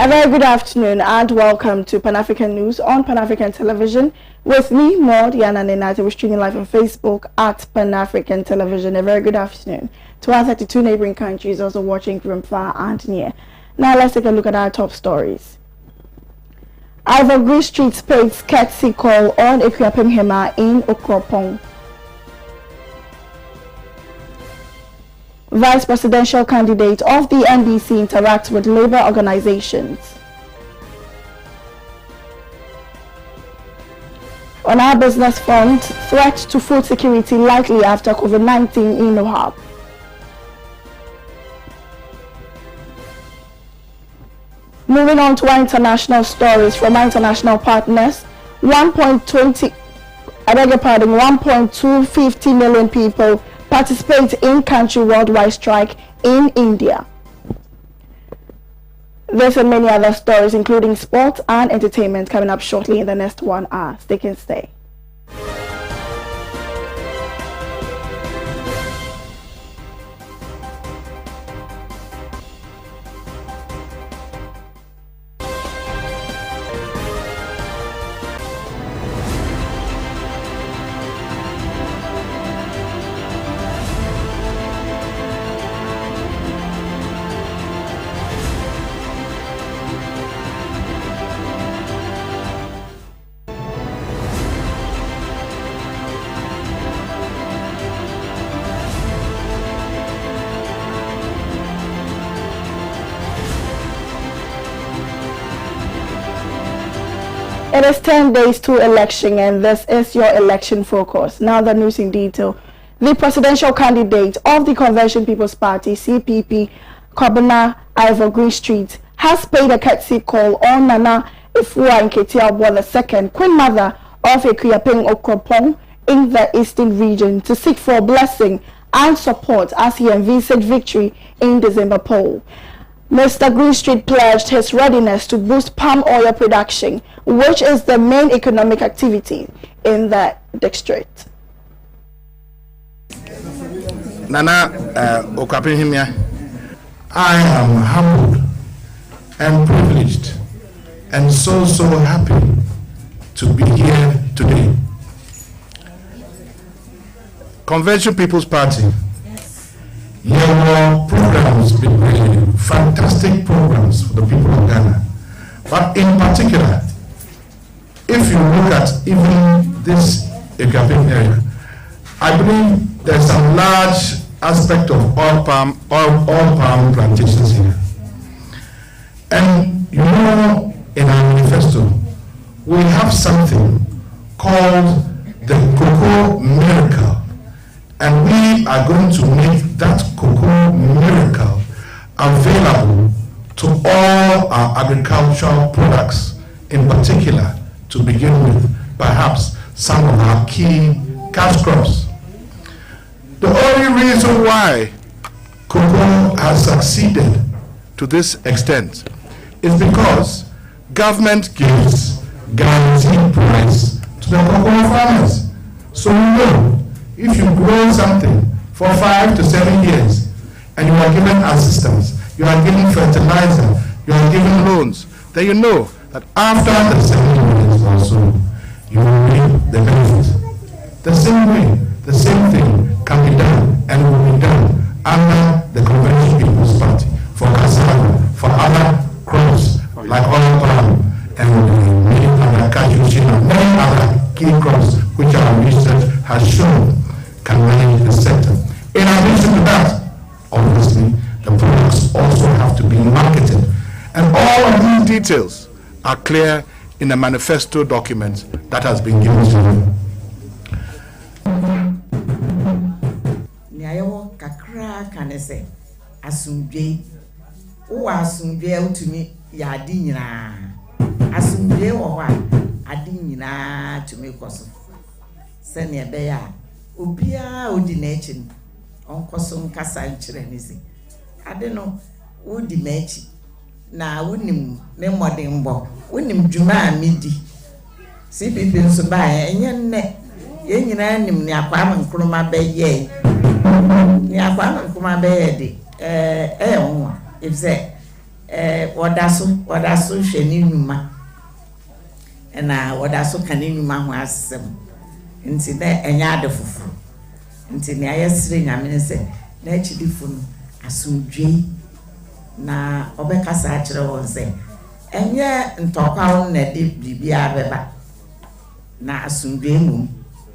A very good afternoon and welcome to Pan-African News on Pan-African Television. With me, Maud, Anane, Nartey. We're streaming live on Facebook at Pan-African Television. A very good afternoon to our 32 neighboring countries also watching from far and near. Now let's take a look at our top stories. Ivory Street pays courtesy call on Ekuapem Hema in Okropong. Vice presidential candidate of the NDC interacts with labor organizations. On our business front, threat to food security likely after COVID-19 in Ohab. Moving on to our international stories from our international partners, 1.250 million people participate in country worldwide strike in India. This and many other stories, including sports and entertainment, coming up shortly in the next 1 hour. Stick and stay. It is 10 days to election and this is your election focus. Now the news in detail. The presidential candidate of the Convention People's Party, CPP, Kobina Ivory Street, has paid a courtesy call on Nana Ifua Nketiah II, Queen Mother of Ekuapem Okropong in the Eastern region, to seek for blessing and support as he envisaged victory in December poll. Mr. Greenstreet pledged his readiness to boost palm oil production, which is the main economic activity in the district. Nana Okapehimia, I am humbled and privileged and so happy to be here today. Convention People's Party. Your programs, fantastic programs for the people of Ghana. But in particular, if you look at even this Ekuapem area, I believe there's a large aspect of oil palm plantations here. And you know, in our manifesto, we have something called the Cocoa Miracle. And we are going to make that cocoa miracle available to all our agricultural products, in particular, to begin with, perhaps some of our key cash crops. The only reason why cocoa has succeeded to this extent is because government gives guaranteed price to the cocoa farmers. So we know if you grow something for 5 to 7 years and you are given assistance, you are given fertilizer, you are given loans, then you know that after the 7 years or so, you will reap the benefits. The same way, the same thing can be done and will be done under the Convention People's Party for cassava, for other crops like oil palm and many other cashew and many other key crops which our research has shown can manage the sector. In addition to that, obviously, the products also have to be marketed. And all of these details are clear in the manifesto document that has been given to you. Niayo kakra kanese asumdwe o asumdwe utumi ya adi nyina asumdwe wo ho adi nyina tumi koso se ne be ya obia odi na echi onkoso nkasa nkyere nisi ade no odi ma echi na wonim ne modembo wonim dwuma amidi CPP nso ba enye nne ye nyina nim ne akwa nkroma be ye ni akwa nkroma be ye de ho if say Wadaso hwɛ numa na wadaso ka ne numa ho asɛm nti na enya ade foforo nti ne ayesire nyame ne sɛ na achidifo no asomdwe na obekasa akyerɛ wɔn sɛ enye ntɔkwa wo na de bibia beba na asomdwe mu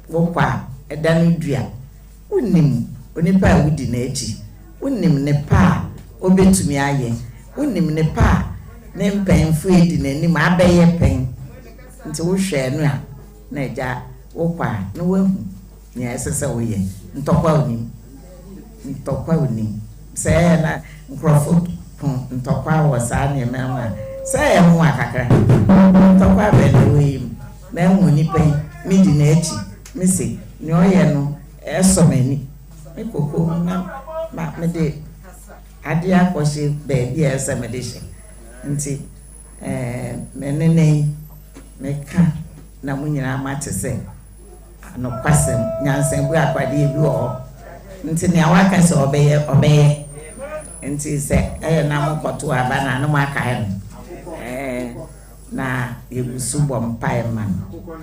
wokwa ɛda no dua wonim onipa a wodi na echi wonim ne pa obetumi ayɛ wonim ne pa ne mpanfo edi n'anim abɛyɛ pɛn nti wo hwɛ no a na agya wokwa na wahu ne ɛsɛ wo yɛ ntɔkwa onim sɛ na nkrɔfo ntɔkwa wɔ saa ne mɛma sɛ yɛ ho akakra ntɔkwa bɛ ne wo yim na hu nipa yi me di na echi me se ne ɔyɛ no ɛsɔ m'ani me koko na ma me de ade akɔhye baabi a ɛsɛ me de hyɛ nti menene meka na mo nyinaa mate sɛ anokwasɛm nyansan bu akwade bi wɔ hɔ nti ne awaka sɛ ɔbɛyɛ nti sɛ ɛyɛ na mo kɔto aba na no maka no na yɛbusu bɔ mpae ma no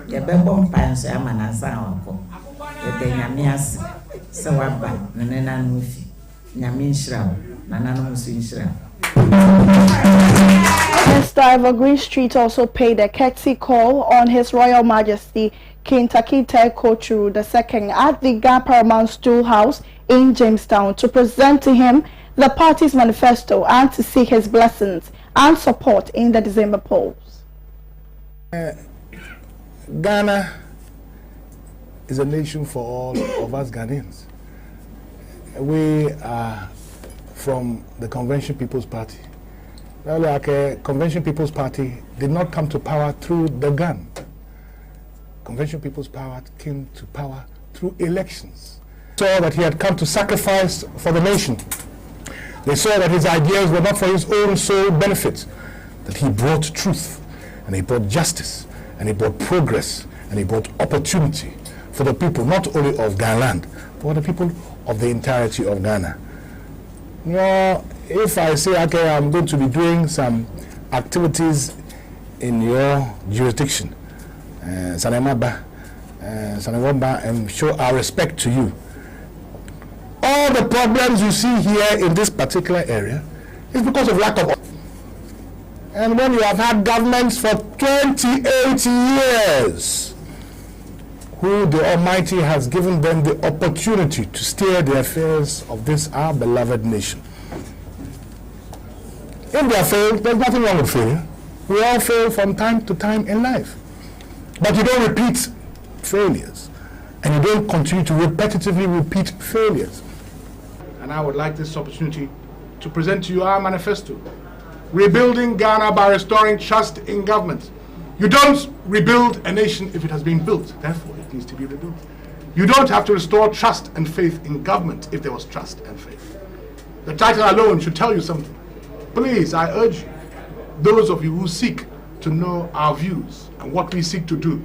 yɛbɛbɔ mpae nso ama na nsa wɔkɔ yɛda nyame ase sɛ waba ne nena no fi nyame nhyira wo na nanom nso nhyira Mr. Evergreen Street also paid a courtesy call on His Royal Majesty King Takite Kochuru II at the Ghana Paramount Stool House in Jamestown to present to him the party's manifesto and to seek his blessings and support in the December polls. Ghana is a nation for all of us Ghanaians. We are from the Convention People's Party. Well, like a Convention People's Party did not come to power through the gun. Convention People's Power came to power through elections. They saw that he had come to sacrifice for the nation. They saw that his ideas were not for his own sole benefit, that he brought truth, and he brought justice, and he brought progress, and he brought opportunity for the people, not only of Ghana land, but the people of the entirety of Ghana. You know, if I say, okay, I'm going to be doing some activities in your jurisdiction, Sanemaba, and show our respect to you, all the problems you see here in this particular area is because of lack of. And when you have had governments for 28 years, who the Almighty has given them the opportunity to steer the affairs of this our beloved nation. If they are failed, there's nothing wrong with failure. We all fail from time to time in life. But you don't repeat failures, and you don't continue to repetitively repeat failures. And I would like this opportunity to present to you our manifesto, Rebuilding Ghana by Restoring Trust in Government. You don't rebuild a nation if it has been built, therefore it needs to be rebuilt. You don't have to restore trust and faith in government if there was trust and faith. The title alone should tell you something. Please, I urge you, those of you who seek to know our views and what we seek to do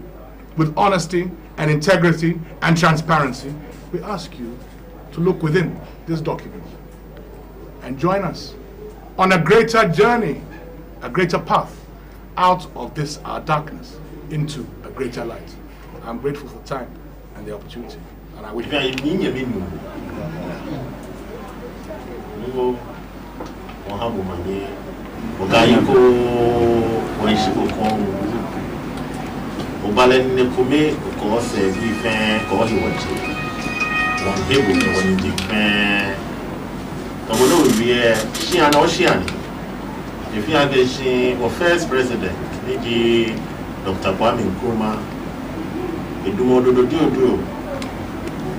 with honesty and integrity and transparency, we ask you to look within this document and join us on a greater journey, a greater path out of this our darkness into a greater light. I'm grateful for the time and the opportunity, and I wish if you have a first president, maybe Dr. Kwame Nkrumah, Edumodododio,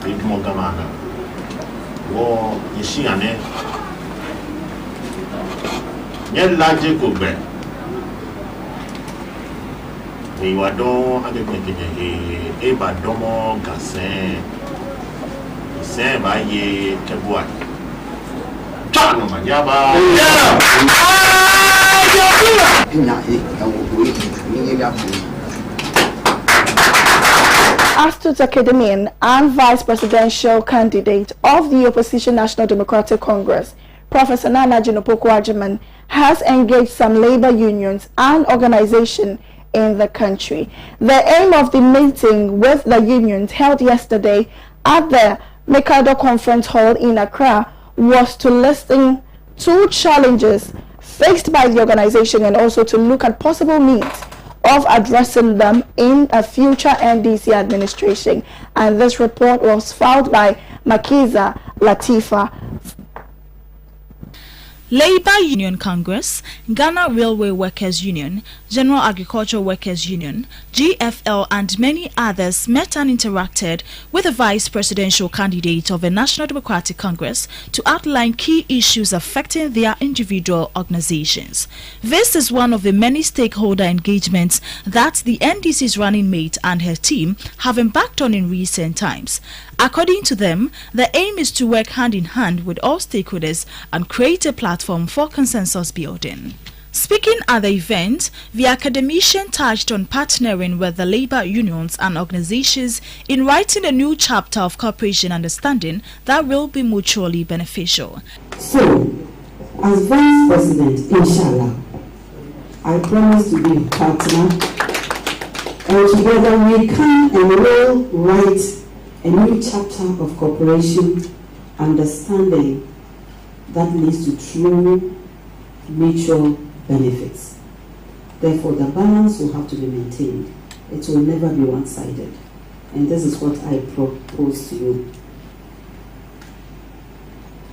Edumogamana, or Yeshiane, Yet Laje Kobe. We were done at the Ebadomo Gassin, Sam Baye Kebuat. Astute Academian and Vice Presidential Candidate of the Opposition National Democratic Congress, Professor Nana Jinopoko-Agyeman, has engaged some labor unions and organizations in the country. The aim of the meeting with the unions held yesterday at the Mikado Conference Hall in Accra was to listen to challenges faced by the organization and also to look at possible means of addressing them in a future NDC administration. And this report was filed by Makiza Latifa. Labour Union Congress, Ghana Railway Workers Union, General Agriculture Workers Union, GFL and many others met and interacted with the vice presidential candidate of the National Democratic Congress to outline key issues affecting their individual organizations. This is one of the many stakeholder engagements that the NDC's running mate and her team have embarked on in recent times. According to them, the aim is to work hand in hand with all stakeholders and create a platform for consensus building. Speaking at the event, the academician touched on partnering with the labor unions and organizations in writing a new chapter of cooperation understanding that will be mutually beneficial. So, as Vice President, inshallah, I promise to be a partner, and together we can and will write a new chapter of cooperation, understanding that leads to true mutual benefits. Therefore, the balance will have to be maintained. It will never be one-sided. And this is what I propose to you.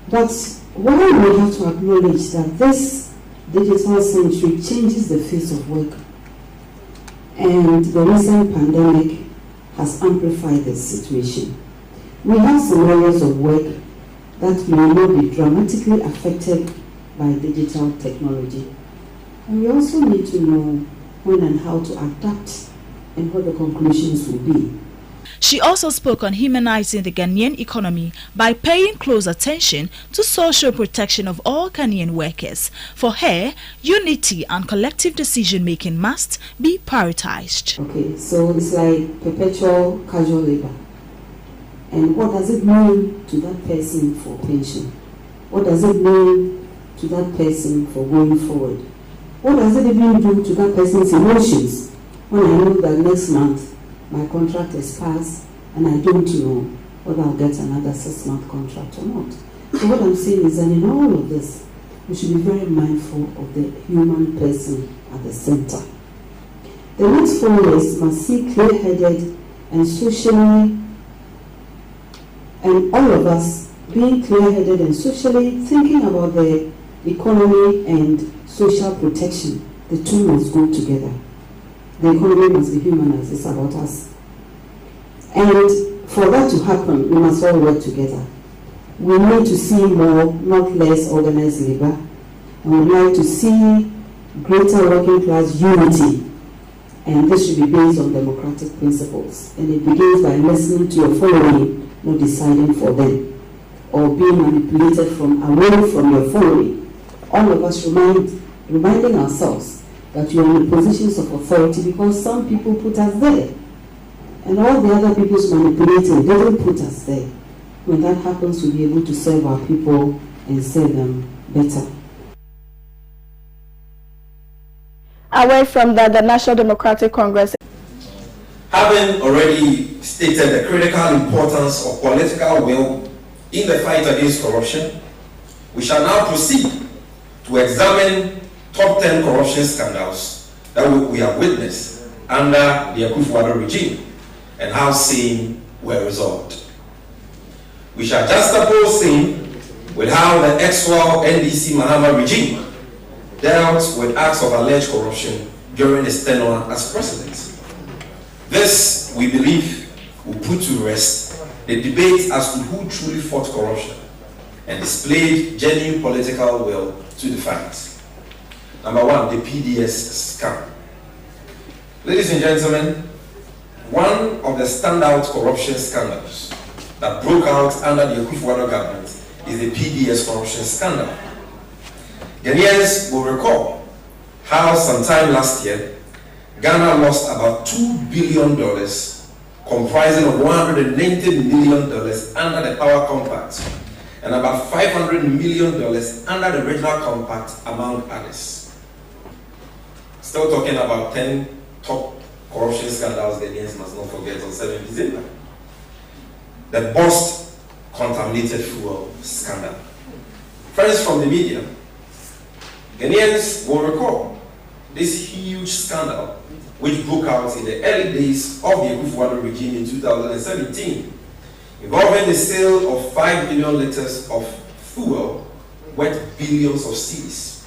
But while we have to acknowledge that this digital century changes the face of work, and the recent pandemic has amplified this situation, we have some areas of work that may not be dramatically affected by digital technology. And we also need to know when and how to adapt and what the conclusions will be. She also spoke on humanizing the Ghanaian economy by paying close attention to social protection of all Ghanaian workers. For her, unity and collective decision-making must be prioritized. Okay, so it's like perpetual casual labor. And what does it mean to that person for pension? What does it mean to that person for going forward? What does it even do to that person's emotions when I know that next month my contract expires and I don't know whether I'll get another 6-month contract or not? So what I'm saying is that in all of this, we should be very mindful of the human person at the center. The next 4 years must see clear-headed and socially, and all of us being clear-headed and socially thinking about the economy and social protection. The two must go together. The economy must be humanized. It's about us. And for that to happen, we must all work together. We need to see more, not less, organized labor. And we'd like to see greater working class unity. And this should be based on democratic principles. And it begins by listening to your following, not deciding for them, or being manipulated away from your following. All of us reminding ourselves that you are in positions of authority because some people put us there. And all the other people's manipulating didn't put us there. When that happens, we'll be able to serve our people and serve them better. Away from that, the National Democratic Congress. Having already stated the critical importance of political will in the fight against corruption, we shall now proceed to examine top 10 corruption scandals that we have witnessed under the Akufo-Addo regime and how same were resolved. We shall juxtapose same with how the ex-Wal NDC Mahama regime dealt with acts of alleged corruption during his tenure as president. This, we believe, will put to rest the debate as to who truly fought corruption and displayed genuine political will to the fight. Number one, the Pds Scam. Ladies and gentlemen, one of the standout corruption scandals that broke out under the Akufo-Addo government is the Pds corruption scandal. Ghanaians will recall how sometime last year, Ghana lost about $2 billion, comprising of $190 million under the Power Compact, and about $500 million under the regional compact, among others. Still talking about 10 top corruption scandals Ghanaians must not forget on 7 December. The Bost contaminated fuel scandal. Friends from the media, Ghanaians will recall this huge scandal which broke out in the early days of the Akufo-Addo regime in 2017, involving the sale of 5 billion liters of fuel worth billions of cedis.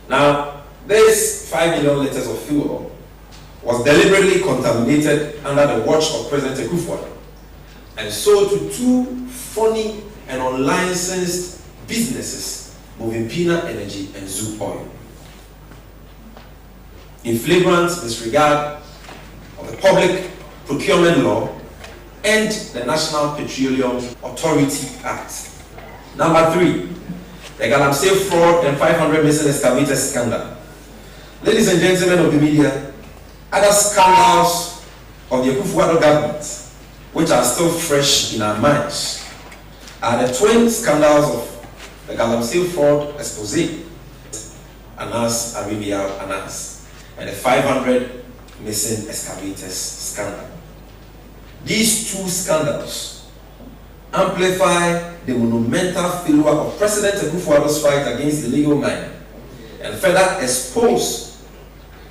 Now, this 5 billion liters of fuel was deliberately contaminated under the watch of President Akufo-Addo and sold to 2 phony and unlicensed businesses, Movimpiana Energy and Zoo Oil, in flagrant disregard of the Public Procurement Law and the National Petroleum Authority Act. Number 3, the Galamsey fraud and 500 missing excavators scandal. Ladies and gentlemen of the media, other scandals of the Akufo-Addo government, which are still fresh in our minds, are the twin scandals of the Galamsey fraud expose, Anas Arabia Anas, and the 500 missing excavators scandal. These 2 scandals amplify the monumental failure of President Akufo-Addo's fight against illegal mining and further expose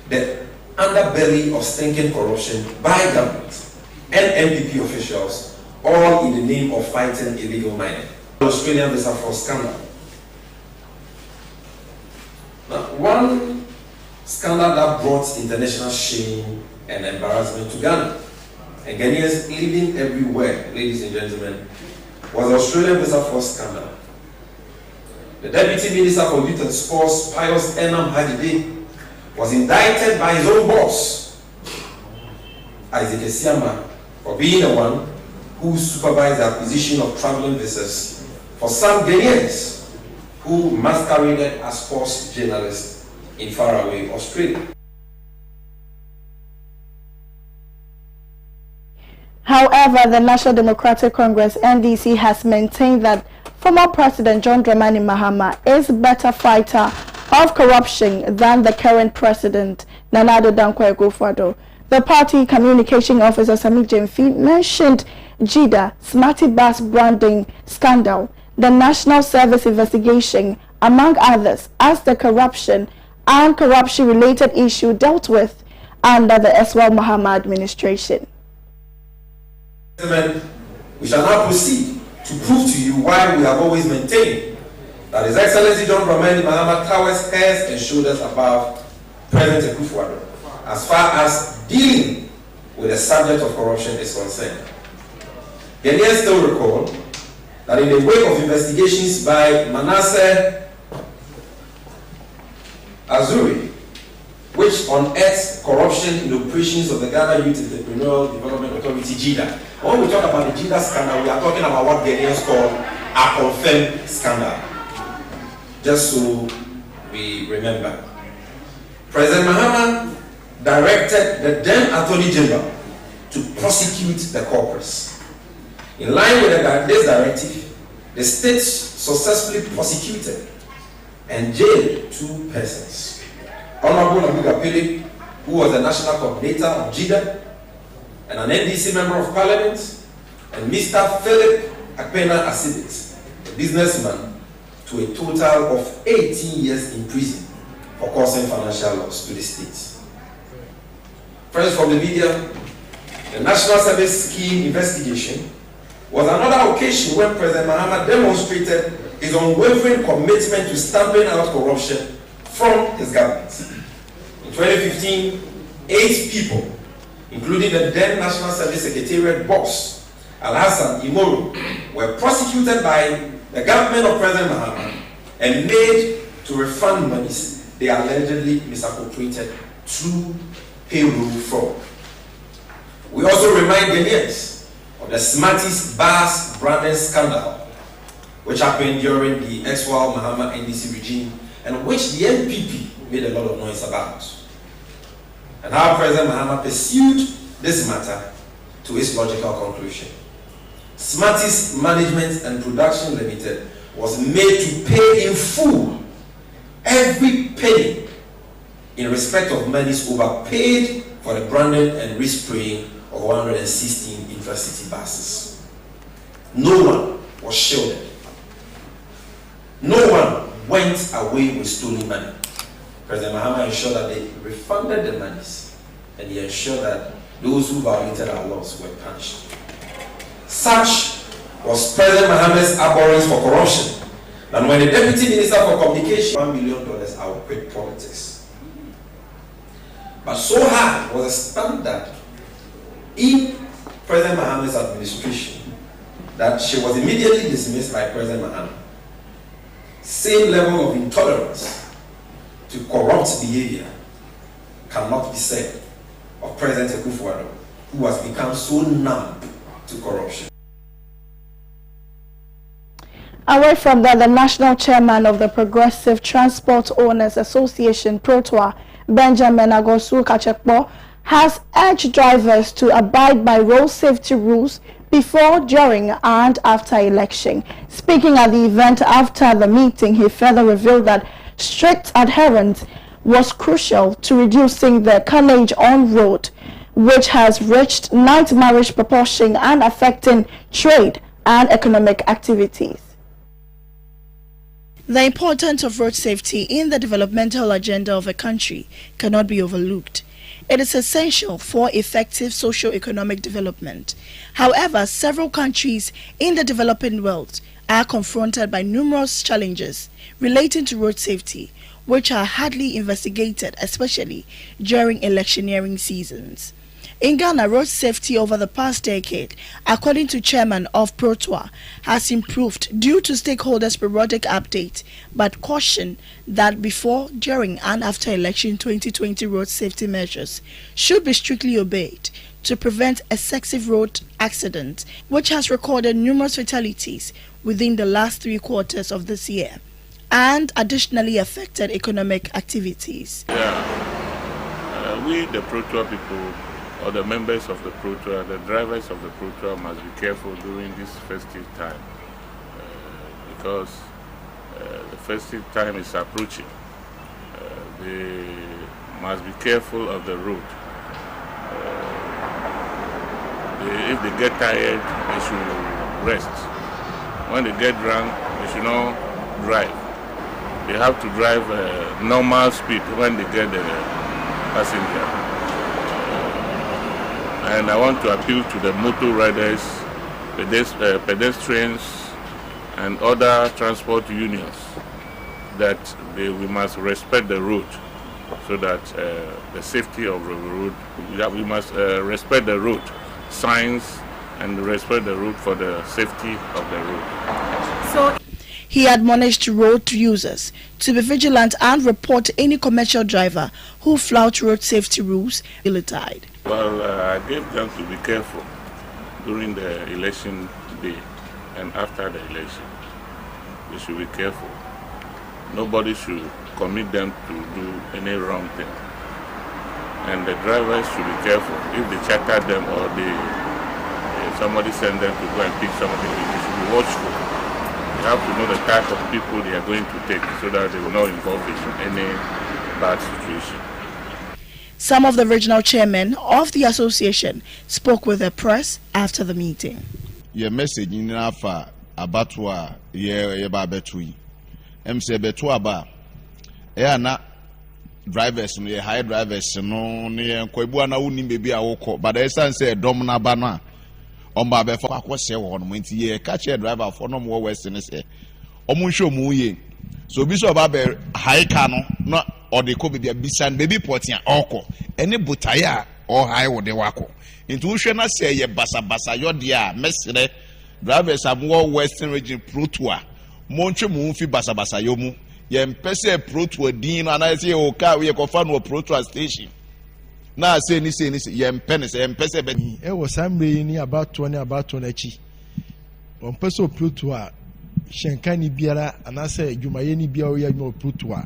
the underbelly of stinking corruption by government and MPP officials, all in the name of fighting illegal mining. The Australian visa fraud scandal. Now, one scandal that brought international shame and embarrassment to Ghana, and Ghanaians living everywhere, ladies and gentlemen, was the Australian visa fraud scandal. The Deputy Minister for Youth and Sports, Pius Enam Hajide, was indicted by his own boss, Isaac Esiama, for being the one who supervised the acquisition of traveling visas for some Ghanaians who masqueraded as sports journalists in faraway Australia. However, the National Democratic Congress (NDC) has maintained that former President John Dramani Mahama is a better fighter of corruption than the current president, Nana Addo Dankwa Akufo-Addo. The party communication officer Sami Jemfi mentioned JIDA, Smarty Bus branding scandal, the National Service investigation, among others, as the corruption and corruption-related issue dealt with under the Eswal Mahama administration. We shall now proceed to prove to you why we have always maintained that His Excellency John Dramani Mahama towers heads and shoulders above President Akufo-Addo as far as dealing with the subject of corruption is concerned. Ghanaians still recall that in the wake of investigations by Manasseh Azuri, which unearthed corruption in operations of the Ghana Youth Entrepreneurial Development Authority, JIDA. When we talk about the JIDA scandal, we are talking about what Ghanaians call a confirmed scandal. Just so we remember. President Mahama directed the then Attorney General to prosecute the corpus. In line with this directive, the state successfully prosecuted and jailed 2 persons. Honorable Nabuga Pele, who was the national coordinator of JIDA, and an NDC member of parliament, and Mr. Philip Akpena Asibit, a businessman, to a total of 18 years in prison for causing financial loss to the state. Friends from the media, the National Service Scheme investigation was another occasion when President Mahama demonstrated his unwavering commitment to stamping out corruption from his government. In 2015, 8 people, including the then National Service Secretariat boss, Al-Hassan Imoru, were prosecuted by the government of President Mahama and made to refund monies they allegedly misappropriated through payroll fraud. We also remind Ghanaians of the Smarties Bus branding scandal, which happened during the Eswal Mahama NDC regime and which the MPP made a lot of noise about, and how President Mahama pursued this matter to its logical conclusion. Smarties Management and Production Limited was made to pay in full every penny in respect of monies overpaid for the branding and respraying of 116 university buses. No one was shielded. No one went away with stolen money. President Mahama ensured that they refunded the monies, and he ensured that those who violated our laws were punished. Such was President Mahama's abhorrence for corruption, that when the Deputy Minister for Communication $1 million, I will quit politics. But so high was the standard in President Mahama's administration that she was immediately dismissed by President Mahama. Same level of intolerance to corrupt behavior cannot be said of President Akufo-Addo, who has become so numb to corruption. Away from that, the national chairman of the Progressive Transport Owners Association, PROTOA, Benjamin Agosu Kachekpo, has urged drivers to abide by road safety rules before, during, and after election. Speaking at the event after the meeting, he further revealed that strict adherence was crucial to reducing the carnage on road, which has reached nightmarish proportion and affecting trade and economic activities. The importance of road safety in the developmental agenda of a country cannot be overlooked. It is essential for effective socio-economic development. However, several countries in the developing world are confronted by numerous challenges relating to road safety, which are hardly investigated, especially during electioneering seasons. In Ghana, road safety over the past decade, according to chairman of PROTOA, has improved due to stakeholders' periodic updates, but caution that before, during, and after election 2020 road safety measures should be strictly obeyed to prevent excessive road accidents, which has recorded numerous fatalities within the last 3 quarters of this year, and additionally affected economic activities. We, the PROTOA people, or the members of the PROTOA, the drivers of the PROTOA must be careful during this festive time because the festive time is approaching. They must be careful of the road. If they get tired, they should rest. When they get drunk, they should not drive. They have to drive normal speed when they get the passenger. And I want to appeal to the motor riders, pedestrians, and other transport unions that we must respect the road so that the safety of the road, we must respect the road signs and respect the road for the safety of the road. So he admonished road users to be vigilant and report any commercial driver who flout road safety rules. Well, I gave them to be careful during the election day and after the election. They should be careful. Nobody should commit them to do any wrong thing. And the drivers should be careful. If they charter them or somebody send them to go and pick somebody, they should be watchful. They have to know the type of people they are going to take so that they will not involve in any bad situation. Some of the regional chairmen of the association spoke with the press after the meeting. Your message in Afa abatwa ye ba betui. Say betwa ba. Na drivers no high drivers no ne kwabu na woni bebi awoko but the sense say dom na ba no on ba be fa kwose wo no nti ye catch a driver for no more west ne say omo hwe omo ye so bi so ba be high car no or the ko bibia bisan baby portia oko any butaya or high wo de wako into hwe na say ye basa yo dia mesre drivers am wo western region PROTOA monche mu fi basa yo mu ye mpese PROTOA din na say o car we ko fa no PROTOA station na say ni ye mpene say mpese be e wo samre ni about 20 achi on peso PROTOA shenkani biara anase adwumaye ni bia o ya PROTOA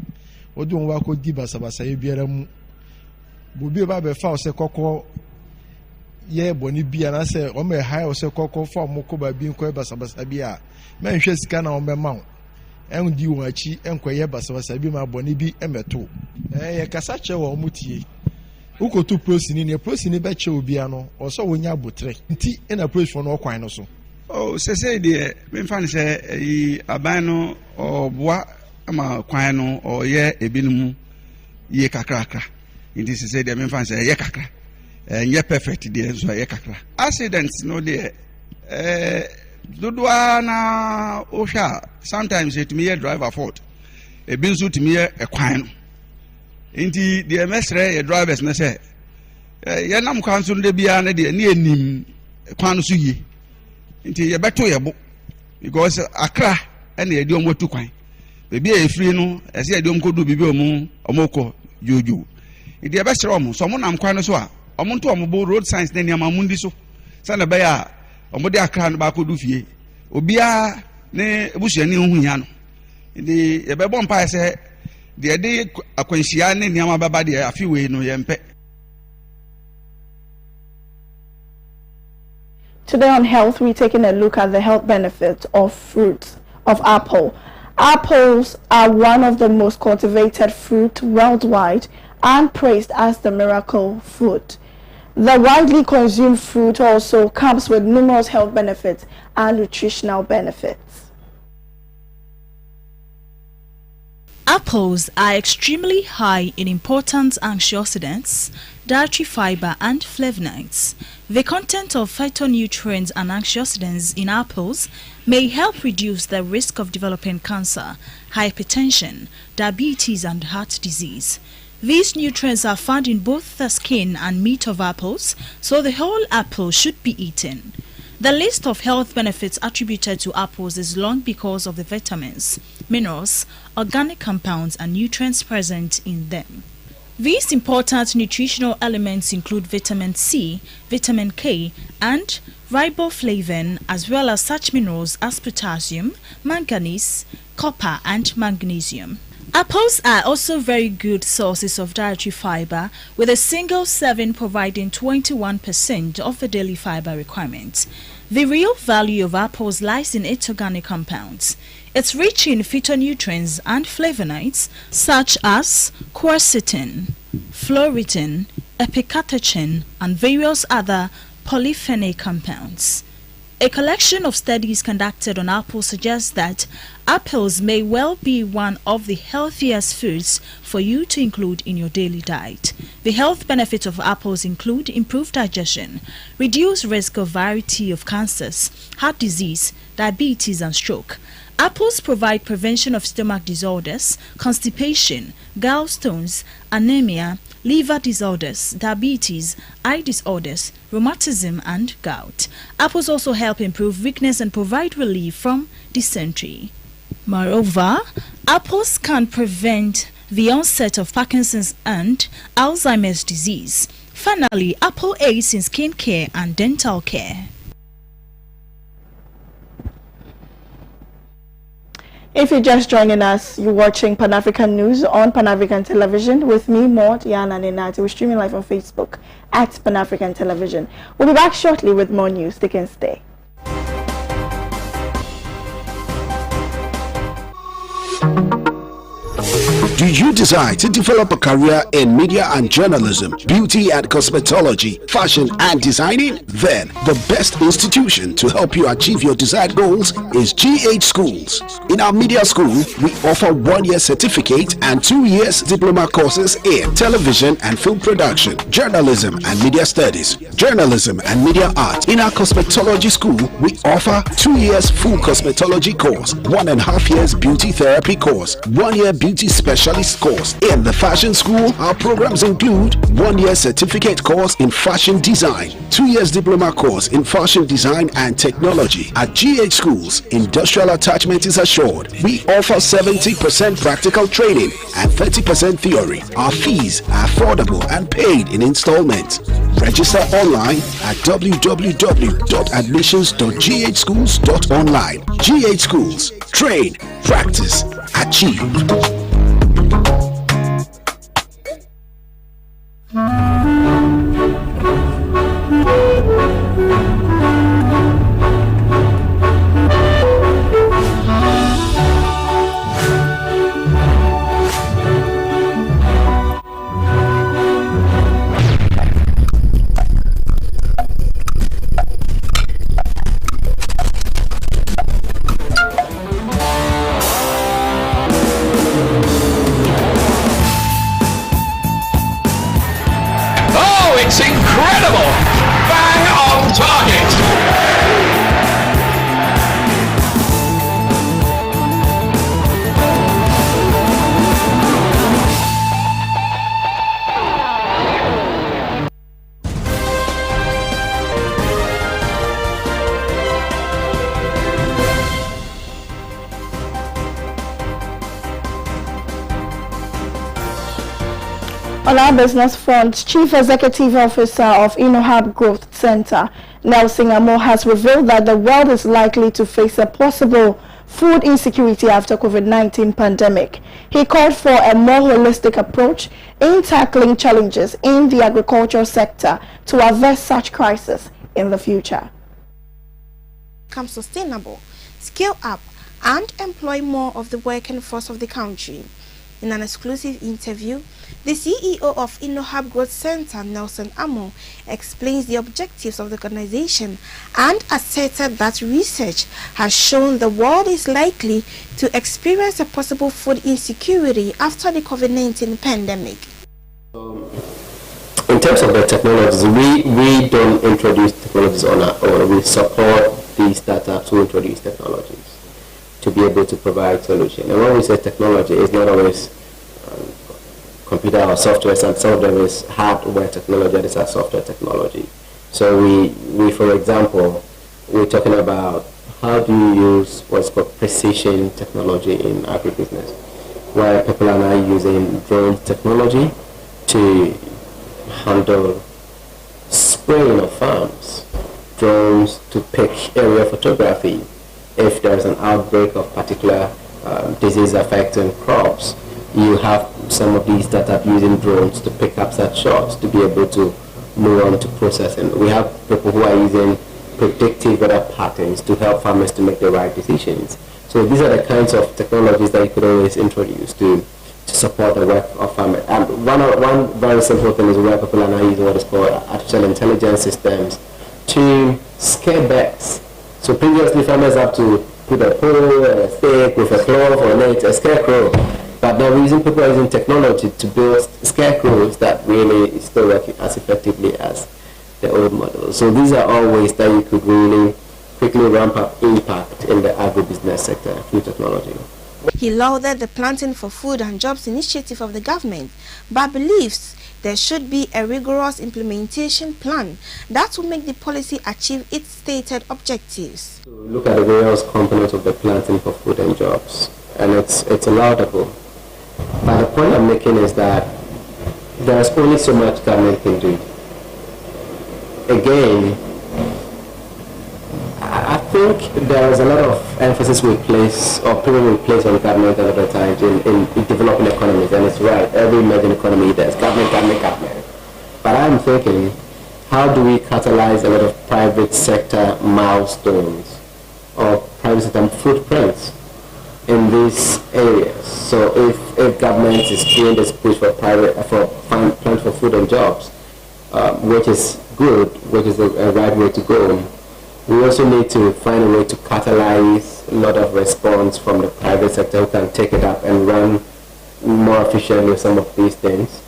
odun wa ko di basa ye biara mu bobi ba be fa o se kokko ye boni bia na se o me high o se kokko form ko ba bi nko basabasa bia men hwe sika na o me ma en di won achi enko ye basabasa bi ma boni bi emeto ye kasa che wo mutie ukotu prosini ne prosini be che obi ano o so wonya abotre nti na prosini no kwan no so say de me fan say yi aban no oboa ama kwan no o ye ebinumu ye kakrakra nti say de me fan say ye kakra ye perfect de so ye kakra accidents no de dodoa na o hwa sometimes it me ye driver fault ebi nso timi ye kwan no nti de mesre ye drivers na say ye nam kwan so de bia na de ne enim kwan no so yi nti ye beto ye bo because akra ene ye de omo tu kwan bebi e free no ese ye de omo kodu bibi omo jojo nti ye be sere omo so mo nam kwan no so a omo nto omo bo road signs na niam amundi so sana be ya omo de akra no ba kodu fie obia ne ebusuani hu hia no nti ye be bo mpa ese de akwanhia ne niam baba de afiwe no ye mpe. Today on Health, we're taking a look at the health benefits of fruits of apple. Apples are one of the most cultivated fruit worldwide and praised as the miracle fruit. The widely consumed fruit also comes with numerous health benefits and nutritional benefits. Apples are extremely high in important antioxidants, dietary fiber and flavonoids. The content of phytonutrients and antioxidants in apples may help reduce the risk of developing cancer, hypertension, diabetes and heart disease. These nutrients are found in both the skin and meat of apples, so the whole apple should be eaten. The list of health benefits attributed to apples is long because of the vitamins, minerals, organic compounds and nutrients present in them. These important nutritional elements include vitamin C, vitamin K, and riboflavin, as well as such minerals as potassium, manganese, copper, and magnesium. Apples are also very good sources of dietary fiber, with a single serving providing 21% of the daily fiber requirement. The real value of apples lies in its organic compounds. It's rich in phytonutrients and flavonoids such as quercetin, floritin, epicatechin, and various other polyphenol compounds. A collection of studies conducted on apples suggests that apples may well be one of the healthiest foods for you to include in your daily diet. The health benefits of apples include improved digestion, reduced risk of variety of cancers, heart disease, diabetes and stroke. Apples provide prevention of stomach disorders, constipation, gallstones, anemia, liver disorders, diabetes, eye disorders, rheumatism and gout. Apples also help improve weakness and provide relief from dysentery. Moreover, apples can prevent the onset of Parkinson's and Alzheimer's disease. Finally, apple aids in skin care and dental care. If you're just joining us, you're watching Pan-African News on Pan-African Television with me, Maud, Yana and Nartey. We're streaming live on Facebook at Pan-African Television. We'll be back shortly with more news. Stay and stay. Do you desire to develop a career in media and journalism, beauty and cosmetology, fashion and designing? Then the best institution to help you achieve your desired goals is GH Schools. In our media school, we offer 1-year certificate and 2 years diploma courses in television and film production, journalism and media studies, journalism and media art. In our cosmetology school, we offer 2 years full cosmetology course, 1.5 years beauty therapy course, 1 year beauty specialist course. In the fashion school, our programs include 1 year certificate course in fashion design, 2 years diploma course in fashion design and technology. At GH Schools, industrial attachment is assured. We offer 70% practical training and 30% theory. Our fees are affordable and paid in installments. Register online at www.admissions.ghschools.online. GH Schools. Train, practice, achieve. On our business front, Chief Executive Officer of InnoHub Growth Center, Nelson Amo, has revealed that the world is likely to face a possible food insecurity after COVID-19 pandemic. He called for a more holistic approach in tackling challenges in the agricultural sector to avert such crisis in the future. Become sustainable, scale up, and employ more of the working force of the country. In an exclusive interview, the CEO of InnoHub Growth Center, Nelson Amo, explains the objectives of the organization and asserted that research has shown the world is likely to experience a possible food insecurity after the COVID-19 pandemic. In terms of the technologies, we don't introduce technologies on our own. We support these startups who introduce technologies to be able to provide solutions. And when we say technology, it's not always computer or software. Some of them is hardware technology, and it's our software technology. So we, for example, we're talking about how do you use what's called precision technology in agribusiness, where people are now using drone technology to handle spraying of farms, drones to pick area photography. If there's an outbreak of particular disease affecting crops, you have some of these that are using drones to pick up such shots to be able to move on to processing. We have people who are using predictive weather patterns to help farmers to make the right decisions. So these are the kinds of technologies that you could always introduce to support the work of farmers. And one very simple thing is where people are now using what is called artificial intelligence systems to scare birds. So previously farmers have to put a pole, a stake with a cloth or a net, a scarecrow. But now people are using technology to build scarecrows that really still work as effectively as the old model. So these are all ways that you could really quickly ramp up impact in the agribusiness sector through technology. He lauded the Planting for Food and Jobs initiative of the government, but believes there should be a rigorous implementation plan that will make the policy achieve its stated objectives. Look at the various components of the Planting for Food and Jobs, and it's laudable. But the point I'm making is that there's only so much government can do. Again, I think there is a lot of emphasis we place, or people will place on government a lot of times in developing economies, and it's right. Every emerging economy, there's government. But I'm thinking, how do we catalyze a lot of private sector milestones or private sector footprints in these areas? So if government is doing this push for Plant for Food and Jobs, which is good, which is the right way to go, we also need to find a way to catalyze a lot of response from the private sector who can take it up and run more efficiently with some of these things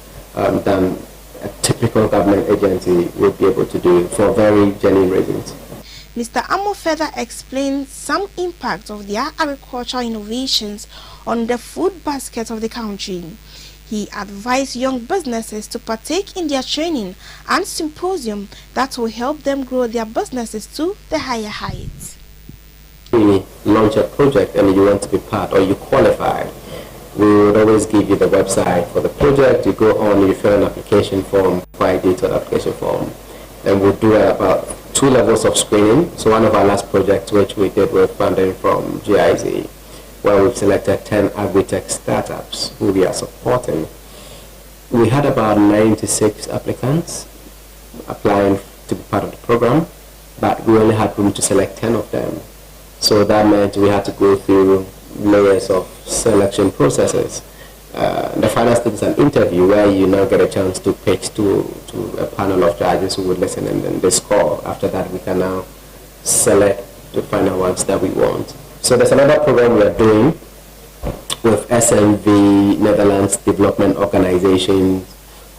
than a typical government agency would be able to do for very genuine reasons. Mr. Amo further explained some impact of their agricultural innovations on the food basket of the country. He advised young businesses to partake in their training and symposium that will help them grow their businesses to the higher heights. We launch a project and you want to be part or you qualify, we would always give you the website for the project. You go on, you fill an application form, quite detailed application form, and we'll do about 2 levels of screening. So one of our last projects, which we did with funding from GIZ, where we've selected 10 agri-tech startups who we are supporting. We had about 96 applicants applying to be part of the program, but we only had room to select 10 of them. So that meant we had to go through layers of selection processes. The final step is an interview where you now get a chance to pitch to a panel of judges who would listen, and then they score. After that, we can now select the final ones that we want. So there's another program we are doing with SMV Netherlands Development Organization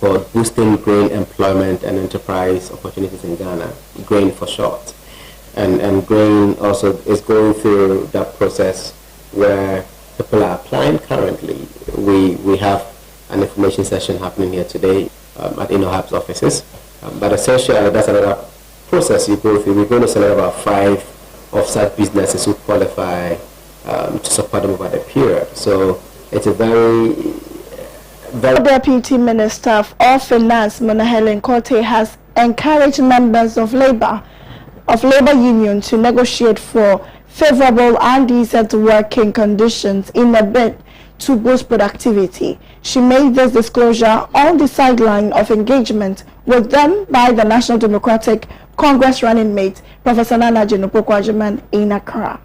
called Boosting Grain Employment and Enterprise Opportunities in Ghana, GRAIN for short. And GRAIN also is going through that process where people are applying currently. We have an information session happening here today at InnoHub's offices. But essentially, that's another process you go through. We're going to select about 5 of such businesses who qualify to support them over the period. So it's a very very... Deputy Minister of Finance, Mona Helen Korte, has encouraged members of labor union to negotiate for favorable and decent working conditions in a bid to boost productivity. She made this disclosure on the sideline of engagement with them by the National Democratic Congress running mate, Professor Anane in Accra.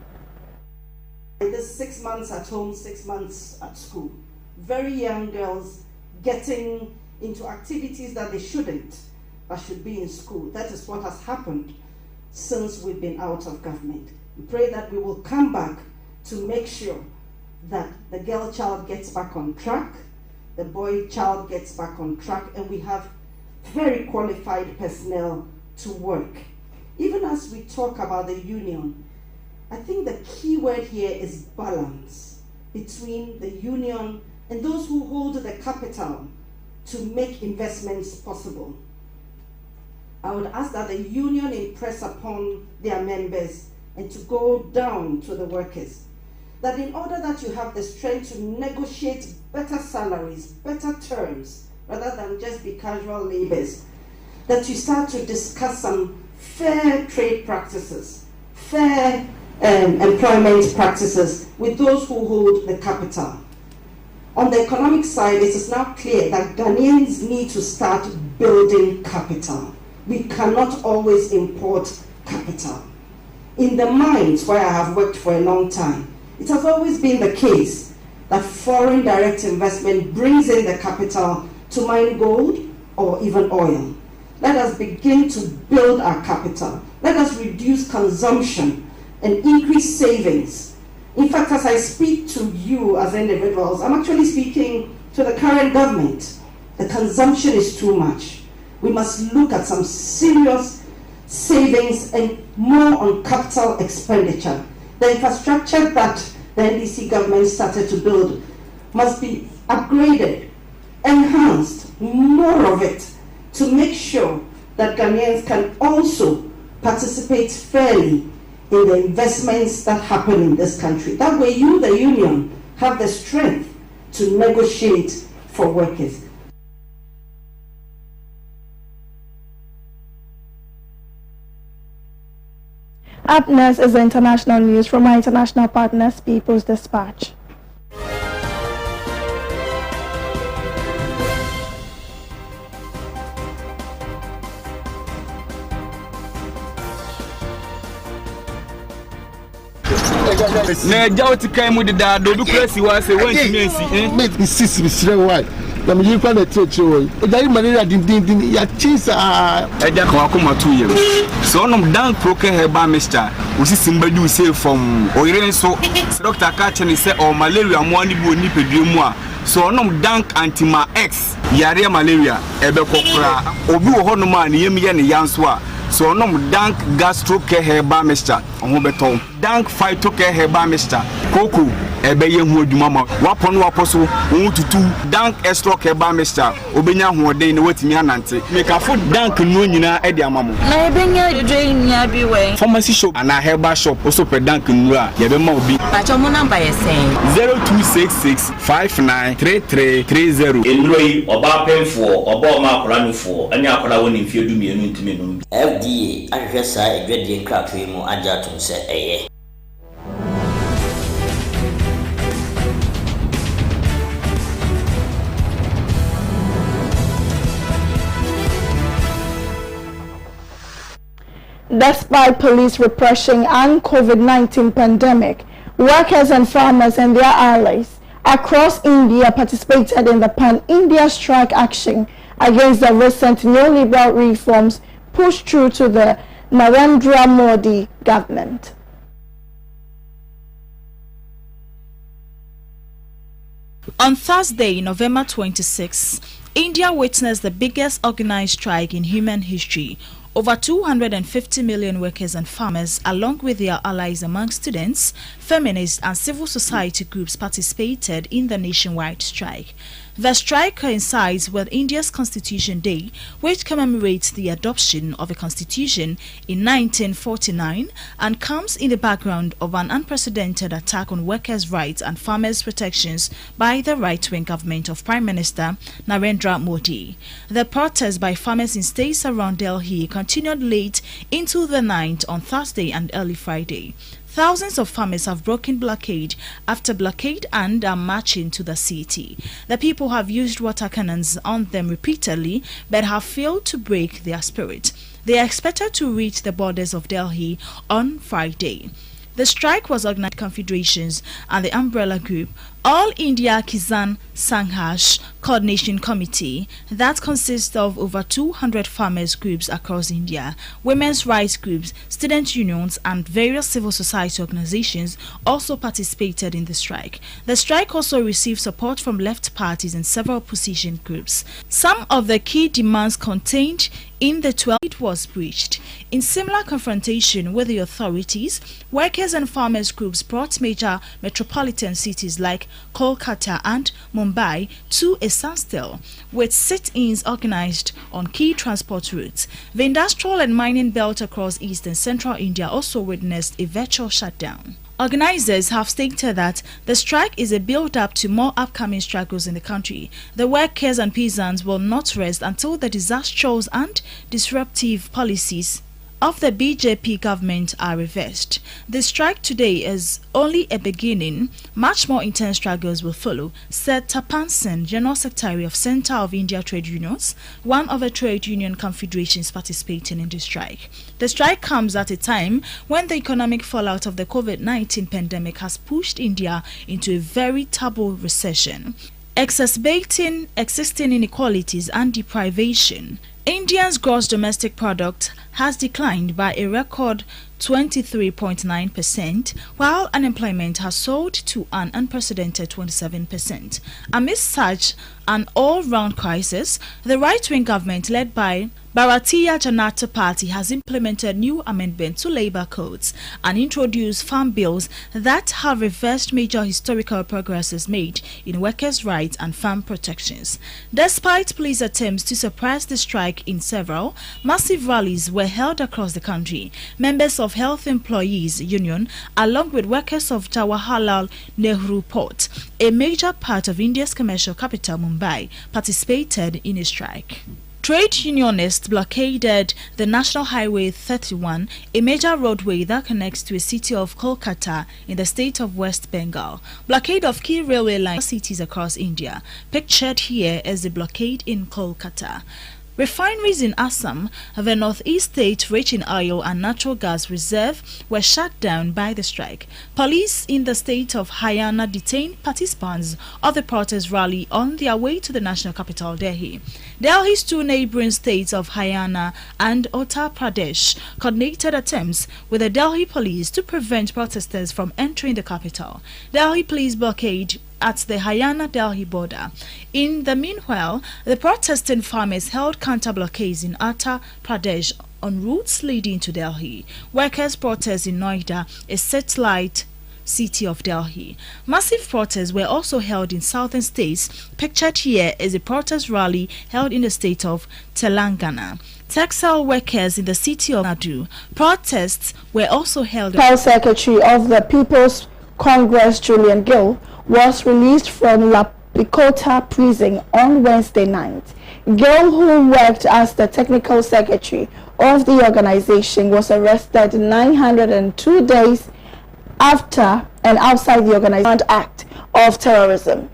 It is 6 months at home, 6 months at school. Very young girls getting into activities that they shouldn't, but should be in school. That is what has happened since we've been out of government. We pray that we will come back to make sure that the girl child gets back on track, the boy child gets back on track, and we have very qualified personnel to work. Even as we talk about the union, I think the key word here is balance between the union and those who hold the capital to make investments possible. I would ask that the union impress upon their members and to go down to the workers, that in order that you have the strength to negotiate better salaries, better terms, rather than just be casual laborers, that you start to discuss some fair trade practices, fair employment practices with those who hold the capital. On the economic side, it is now clear that Ghanaians need to start building capital. We cannot always import capital. In the mines where I have worked for a long time, it has always been the case that foreign direct investment brings in the capital to mine gold or even oil. Let us begin to build our capital. Let us reduce consumption and increase savings. In fact, as I speak to you as individuals, I'm actually speaking to the current government. The consumption is too much. We must look at some serious savings and more on capital expenditure. The infrastructure that the NDC government started to build must be upgraded, enhanced, more of it, to make sure that Ghanaians can also participate fairly in the investments that happen in this country. That way you, the union, have the strength to negotiate for workers. Up next is the international news from our international partners, People's Dispatch. Na jawti kai mu da do du press wa se wan timensi make me sis me sire why na me yipa na treche wo e dari malaria din ya chisa e da kan akoma 2 years so onom dan proke heba mister usi simbadu say from oyire so doctor ka chene say o malaria mo ani bi oni pedue mu a so onom dank antima x yare malaria ebe kokora obi wo hono ma ne yem ye ne yanso a so onom dank gastro care heba mister omo beton dank phyto care heba mister koko ebe ye hu adwuma ma wapono waposo tutu dank extra care heba mister obenya hu oden ne watimi anante make food dank no nyina e di amamo na ebenya dwedwe nya bi we pharmacy shop ana heba shop also pe dank nura ye be ma obi pacho mo number ye sen 0266593330 enroi oba penfo oba ma akora nufo ani akora woni mfie du mienu ntime no FDA ahwehwe saa edwadie nkratwe mu agya tom se eye. Despite police repression and COVID-19 pandemic, workers and farmers and their allies across India participated in the Pan-India strike action against the recent neoliberal reforms pushed through to the Narendra Modi government. On Thursday, November 26, India witnessed the biggest organized strike in human history. Over 250 million workers and farmers, along with their allies among students, feminists and civil society groups participated in the nationwide strike. The strike coincides with India's Constitution Day, which commemorates the adoption of a constitution in 1949 and comes in the background of an unprecedented attack on workers' rights and farmers' protections by the right-wing government of Prime Minister Narendra Modi. The protests by farmers in states around Delhi continued late into the night on Thursday and early Friday. Thousands of farmers have broken blockade after blockade and are marching to the city. The people have used water cannons on them repeatedly but have failed to break their spirit. They are expected to reach the borders of Delhi on Friday. The strike was organized by confederations and the umbrella group All India Kisan Sangharsh Coordination Committee that consists of over 200 farmers groups across India, women's rights groups, student unions and various civil society organizations also participated in the strike. The strike also received support from left parties and several opposition groups. Some of the key demands contained in the 12 was breached. In similar confrontation with the authorities, workers and farmers groups brought major metropolitan cities like Kolkata and Mumbai to a standstill, with sit-ins organized on key transport routes. The industrial and mining belt across east and central India also witnessed a virtual shutdown. Organizers have stated that the strike is a build-up to more upcoming struggles in the country. The workers and peasants will not rest until the disastrous and disruptive policies of the BJP government are reversed. The strike today is only a beginning. Much more intense struggles will follow, said Tapan Sen, General Secretary of Centre of India Trade Unions, one of the trade union confederations participating in the strike. The strike comes at a time when the economic fallout of the COVID-19 pandemic has pushed India into a veritable recession, exacerbating existing inequalities and deprivation. India's gross domestic product has declined by a record 23.9%, while unemployment has soared to an unprecedented 27%. Amidst such an all-round crisis, the right-wing government led by Bharatiya Janata Party has implemented new amendments to labor codes and introduced farm bills that have reversed major historical progresses made in workers' rights and farm protections. Despite police attempts to suppress the strike in several, massive rallies were held across the country. Members of Health Employees Union, along with workers of Jawaharlal Nehru Port, a major part of India's commercial capital Mumbai, participated in a strike. Trade unionists blockaded the National Highway 31, a major roadway that connects to a city of Kolkata in the state of West Bengal. Blockade of key railway lines cities across India. Pictured here is the blockade in Kolkata. Refineries in Assam, the northeast state rich in oil and natural gas reserve, were shut down by the strike. Police in the state of Haryana detained participants of the protest rally on their way to the national capital, Delhi. Delhi's two neighboring states of Haryana and Uttar Pradesh coordinated attempts with the Delhi police to prevent protesters from entering the capital. Delhi police blockade at the Haryana-Delhi border. In the meanwhile, the protesting farmers held counter-blockades in Uttar Pradesh on routes leading to Delhi. Workers' protests in Noida, a satellite city of Delhi. Massive protests were also held in southern states. Pictured here is a protest rally held in the state of Telangana. Textile workers in the city of Nadu. Protests were also held. The Secretary of the People's Congress, Julian Gill, was released from La Picota prison on Wednesday night. Gill, who worked as the technical secretary of the organization, was arrested 902 days after and outside the organized act of terrorism.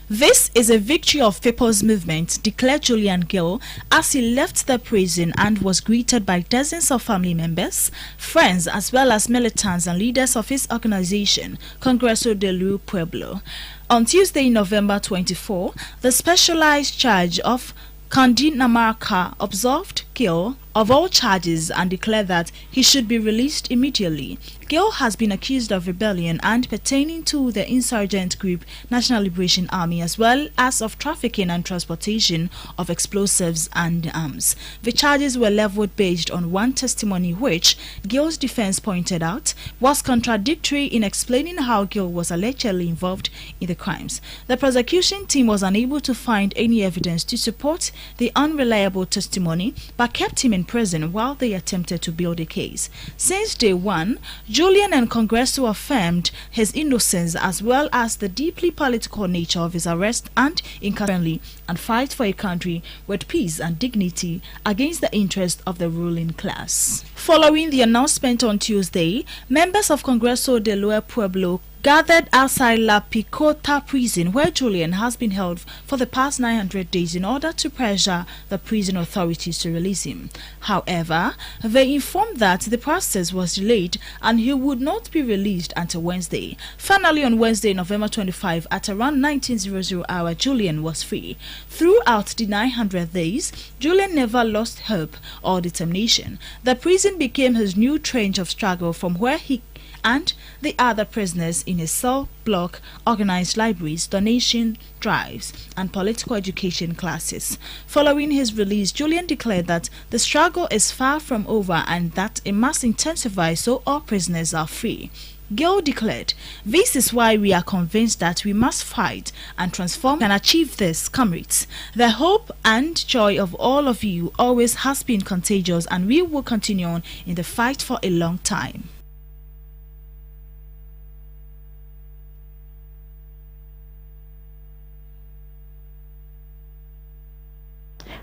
This is a victory of People's Movement, declared Julian Gill as he left the prison and was greeted by dozens of family members, friends, as well as militants and leaders of his organization, Congreso del Pueblo. On Tuesday, November 24, the specialized judge of Cundinamarca observed Gill of all charges and declared that he should be released immediately. Gill has been accused of rebellion and pertaining to the insurgent group National Liberation Army, as well as of trafficking and transportation of explosives and arms. The charges were leveled based on one testimony which Gill's defense pointed out was contradictory in explaining how Gill was allegedly involved in the crimes. The prosecution team was unable to find any evidence to support the unreliable testimony but kept him in prison while they attempted to build a case. Since day one, Julian and Congresso affirmed his innocence as well as the deeply political nature of his arrest and incarceration and fight for a country with peace and dignity against the interest of the ruling class. Following the announcement on Tuesday, members of Congreso de Lower Pueblo gathered outside La Picota prison where Julian has been held for the past 900 days in order to pressure the prison authorities to release him. However, they informed that the process was delayed and he would not be released until Wednesday. Finally, on Wednesday, November 25, at around 19:00 hour, Julian was free. Throughout the 900 days, Julian never lost hope or determination. The prison became his new trench of struggle from where he and the other prisoners in his cell block organized libraries, donation drives, and political education classes. Following his release, Julian declared that the struggle is far from over and that it must intensify so all prisoners are free. Gill declared, "This is why we are convinced that we must fight and transform and achieve this, comrades. The hope and joy of all of you always has been contagious and we will continue on in the fight for a long time."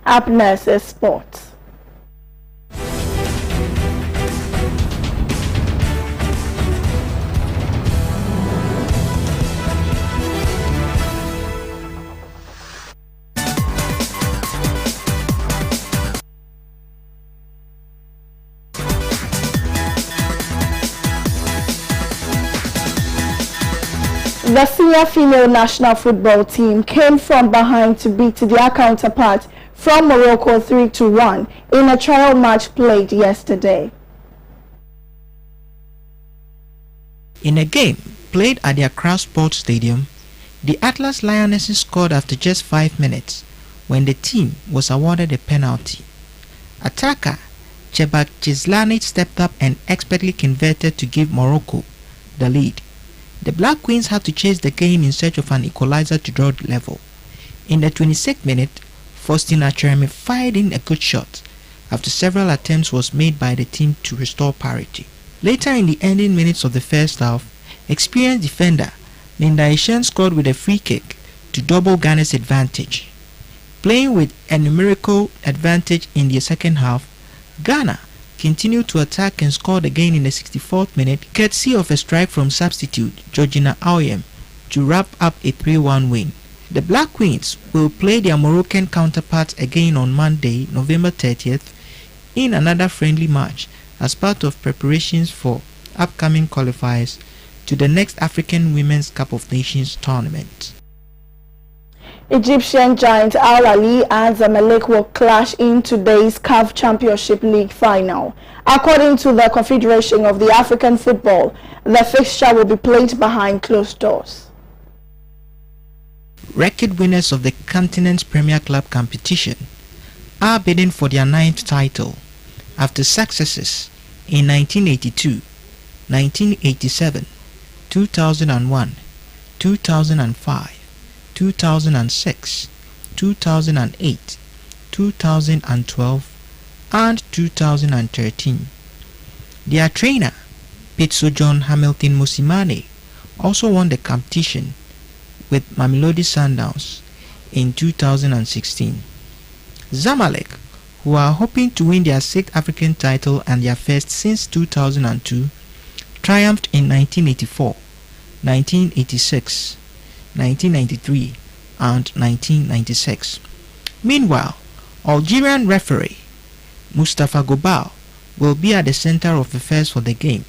Up next is sports. The senior female national football team came from behind to beat their counterpart from Morocco 3-1 in a trial match played yesterday. In a game played at the Accra Sports Stadium, the Atlas Lionesses scored after just 5 minutes when the team was awarded a penalty. Attacker Chebak Chislani stepped up and expertly converted to give Morocco the lead. The Black Queens had to chase the game in search of an equalizer to draw the level. In the 26th minute, Faustina Cheremi fired in a good shot after several attempts was made by the team to restore parity. Later in the ending minutes of the first half, experienced defender Linda Ishen scored with a free kick to double Ghana's advantage. Playing with a numerical advantage in the second half, Ghana continued to attack and scored again in the 64th minute courtesy of a strike from substitute Georgina Aoyem to wrap up a 3-1 win. The Black Queens will play their Moroccan counterparts again on Monday, November 30th, in another friendly match as part of preparations for upcoming qualifiers to the next African Women's Cup of Nations tournament. Egyptian giant Al Ahly and Zamalek will clash in today's CAF Championship League final. According to the Confederation of the African Football, the fixture will be played behind closed doors. Record winners of the continent's Premier Club competition are bidding for their 9th title after successes in 1982, 1987, 2001, 2005, 2006, 2008, 2012, and 2013. Their trainer, Pitso John Hamilton Musimane, also won the competition with Mamelodi Sundowns in 2016. Zamalek, who are hoping to win their 6th African title and their first since 2002, triumphed in 1984, 1986, 1993, and 1996. Meanwhile, Algerian referee Mustafa Gobal will be at the center of affairs for the game,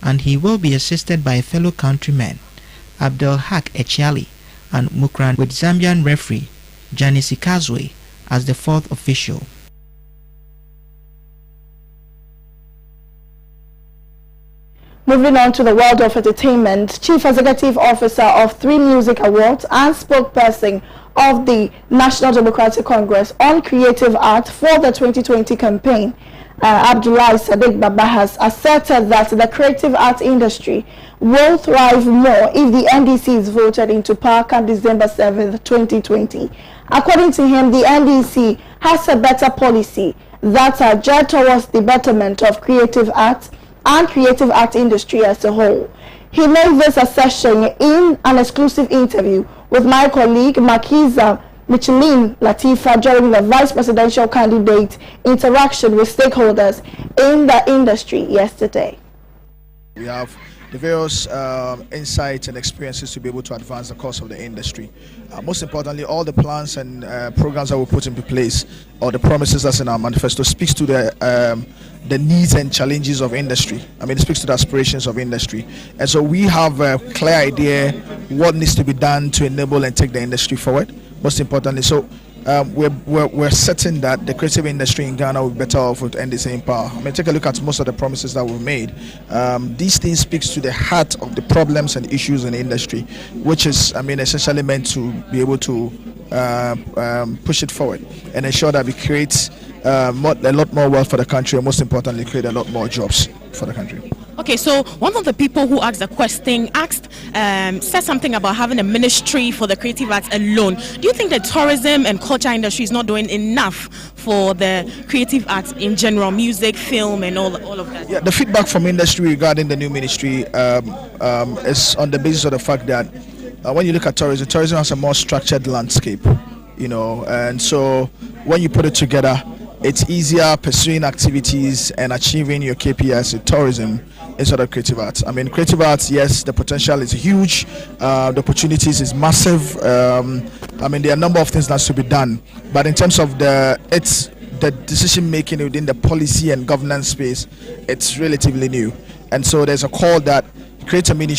and he will be assisted by fellow countrymen Abdelhak Echiali and Mukran, with Zambian referee Janice Kazwe as the 4th official. Moving on to the world of entertainment, Chief Executive Officer of 3 Music Awards and spokesperson of the National Democratic Congress on Creative Art for the 2020 campaign, Abdullah Sadiq Baba has asserted that the creative art industry will thrive more if the NDC is voted into power come December 7th, 2020. According to him, the NDC has a better policy that are geared towards the betterment of creative art and creative art industry as a whole. He made this assertion in an exclusive interview with my colleague Makiza Michelin Latifa during the vice presidential candidate interaction with stakeholders in the industry yesterday. We have the various insights and experiences to be able to advance the cause of the industry. Most importantly, all the plans and programs that we put into place, or the promises that's in our manifesto, speaks to the needs and challenges of industry. I mean, it speaks to the aspirations of industry. And so we have a clear idea what needs to be done to enable and take the industry forward, most importantly. So we're certain that the creative industry in Ghana will be better off with NDC in power. I mean, take a look at most of the promises that we've made. These things speaks to the heart of the problems and issues in the industry, which is, I mean, essentially meant to be able to push it forward and ensure that we create a lot more wealth for the country, and most importantly, create a lot more jobs for the country. Okay, so one of the people who asked the question said something about having a ministry for the creative arts alone. Do you think the tourism and culture industry is not doing enough for the creative arts in general, music, film, and all of that? Yeah, the feedback from industry regarding the new ministry is on the basis of the fact that when you look at tourism has a more structured landscape, you know, and so when you put it together, it's easier pursuing activities and achieving your KPIs in tourism instead of creative arts. I mean, creative arts, yes, the potential is huge, the opportunities is massive. I mean, there are a number of things that should be done, but in terms of the decision making within the policy and governance space, it's relatively new. And so there's a call that create a ministry